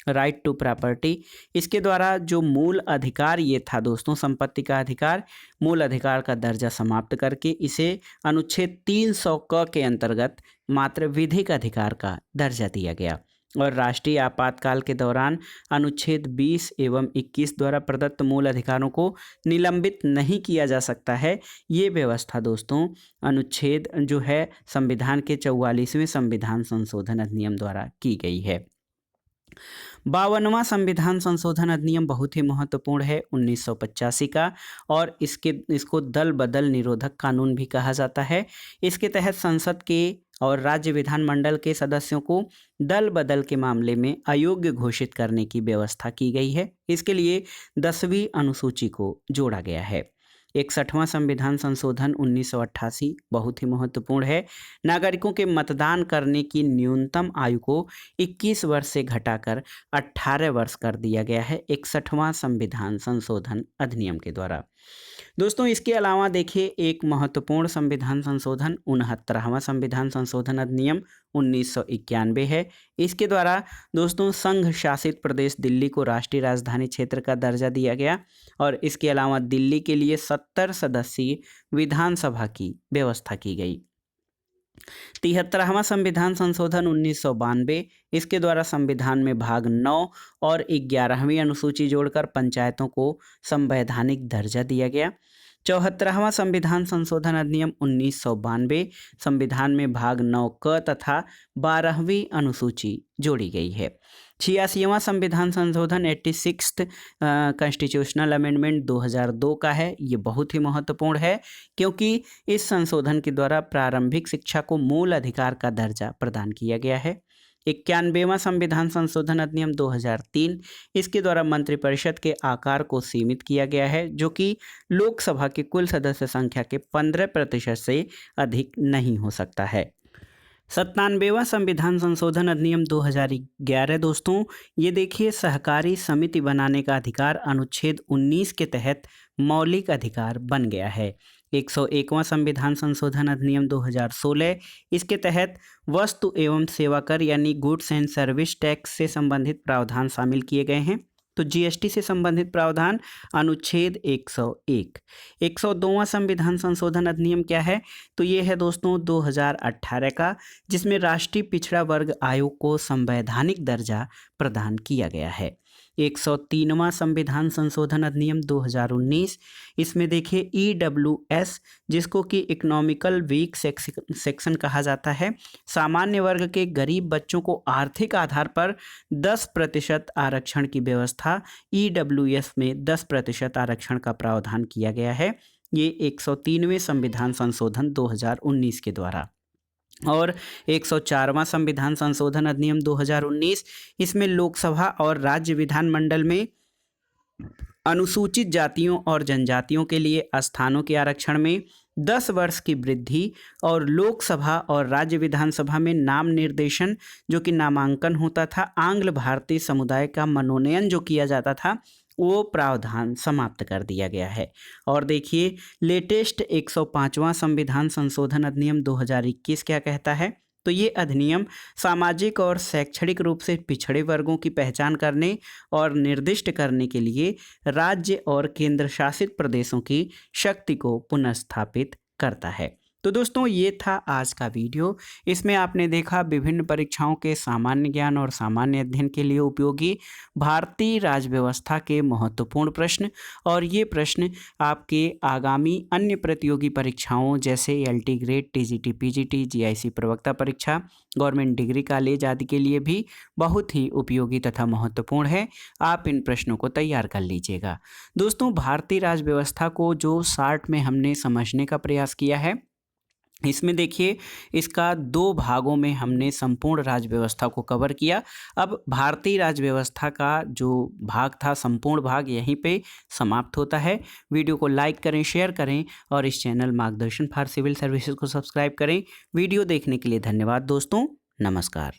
राइट टू प्रॉपर्टी, इसके द्वारा जो मूल अधिकार ये था दोस्तों, संपत्ति का अधिकार, मूल अधिकार का दर्जा समाप्त करके इसे अनुच्छेद 300 क के अंतर्गत मात्र विधिक अधिकार का दर्जा दिया गया। और राष्ट्रीय आपातकाल के दौरान अनुच्छेद 20 एवं 21 द्वारा प्रदत्त मूल अधिकारों को निलंबित नहीं किया जा सकता है। ये व्यवस्था दोस्तों अनुच्छेद जो है संविधान के 44वें संविधान संशोधन अधिनियम द्वारा की गई है। 52वां संविधान संशोधन अधिनियम बहुत ही महत्वपूर्ण है, 1985 का, और इसको दल बदल निरोधक कानून भी कहा जाता है। इसके तहत संसद के और राज्य विधानमंडल के सदस्यों को दल बदल के मामले में अयोग्य घोषित करने की व्यवस्था की गई है। इसके लिए 10वीं अनुसूची को जोड़ा गया है। 61वां संविधान संशोधन 1988 बहुत ही महत्वपूर्ण है। नागरिकों के मतदान करने की न्यूनतम आयु को 21 वर्ष से घटाकर 18 वर्ष कर दिया गया है 61वां संविधान संशोधन अधिनियम के द्वारा। दोस्तों इसके अलावा देखिए एक महत्वपूर्ण संविधान संशोधन 69वां संविधान संशोधन अधिनियम 1991 है। इसके द्वारा दोस्तों संघ शासित प्रदेश दिल्ली को राष्ट्रीय राजधानी क्षेत्र का दर्जा दिया गया और इसके अलावा दिल्ली के लिए 70 सदस्यीय विधानसभा की व्यवस्था की गई। 73वां संविधान संशोधन 1992, इसके द्वारा संविधान में भाग 9 और 11वीं अनुसूची जोड़कर पंचायतों को संवैधानिक दर्जा दिया गया। 74वां संविधान संशोधन अधिनियम 1992, संविधान में भाग 9 क तथा 12वीं अनुसूची जोड़ी गई है। 86वां संविधान संशोधन 86th कॉन्स्टिट्यूशनल अमेंडमेंट 2002 का है। ये बहुत ही महत्वपूर्ण है क्योंकि इस संशोधन के द्वारा प्रारंभिक शिक्षा को मूल अधिकार का दर्जा प्रदान किया गया है। 91वां संविधान संशोधन अधिनियम 2003, इसके द्वारा मंत्रिपरिषद के आकार को सीमित किया गया है जो कि लोकसभा की कुल सदस्य संख्या के 15% से अधिक नहीं हो सकता है। 97वां संविधान संशोधन अधिनियम 2011 दोस्तों, ये देखिए सहकारी समिति बनाने का अधिकार अनुच्छेद 19 के तहत मौलिक अधिकार बन गया है। 101वां संविधान संशोधन अधिनियम 2016, इसके तहत वस्तु एवं सेवा कर यानी गुड्स एंड सर्विस टैक्स से संबंधित प्रावधान शामिल किए गए हैं। तो जीएसटी से संबंधित प्रावधान अनुच्छेद 101। 102वां संविधान संशोधन अधिनियम क्या है? तो ये है दोस्तों 2018 का, जिसमें राष्ट्रीय पिछड़ा वर्ग आयोग को संवैधानिक दर्जा प्रदान किया गया है। 103वां संविधान संशोधन अधिनियम 2019, इसमें देखिए EWS, जिसको कि इकोनॉमिकल वीक सेक्शन कहा जाता है, सामान्य वर्ग के गरीब बच्चों को आर्थिक आधार पर 10% आरक्षण की व्यवस्था EWS में 10% आरक्षण का प्रावधान किया गया है। ये 103वें संविधान संशोधन 2019 के द्वारा। और 104वां संविधान संशोधन अधिनियम 2019, इसमें लोकसभा और राज्य विधानमंडल में अनुसूचित जातियों और जनजातियों के लिए स्थानों के आरक्षण में 10 वर्ष की वृद्धि और लोकसभा और राज्य विधानसभा में नाम निर्देशन जो कि नामांकन होता था, आंग्ल भारतीय समुदाय का मनोनयन जो किया जाता था, वो प्रावधान समाप्त कर दिया गया है। और देखिए लेटेस्ट 105वां संविधान संशोधन अधिनियम 2021 क्या कहता है? तो ये अधिनियम सामाजिक और शैक्षणिक रूप से पिछड़े वर्गों की पहचान करने और निर्दिष्ट करने के लिए राज्य और केंद्र शासित प्रदेशों की शक्ति को पुनर्स्थापित करता है। तो दोस्तों ये था आज का वीडियो। इसमें आपने देखा विभिन्न परीक्षाओं के सामान्य ज्ञान और सामान्य अध्ययन के लिए उपयोगी भारतीय राज्य व्यवस्था के महत्वपूर्ण प्रश्न, और ये प्रश्न आपके आगामी अन्य प्रतियोगी परीक्षाओं जैसे LT grade, TGT, PGT, GIC प्रवक्ता परीक्षा, गवर्नमेंट डिग्री कॉलेज आदि के लिए भी बहुत ही उपयोगी तथा महत्वपूर्ण है। आप इन प्रश्नों को तैयार कर लीजिएगा। दोस्तों भारतीय राज्य व्यवस्था को जो शार्ट में हमने समझने का प्रयास किया है, इसमें देखिए इसका 2 भागों में हमने संपूर्ण राज्य व्यवस्था को कवर किया। अब भारतीय राज्य व्यवस्था का जो भाग था, संपूर्ण भाग, यहीं पे समाप्त होता है। वीडियो को लाइक करें, शेयर करें और इस चैनल मार्गदर्शन फॉर सिविल सर्विसेज को सब्सक्राइब करें। वीडियो देखने के लिए धन्यवाद दोस्तों, नमस्कार।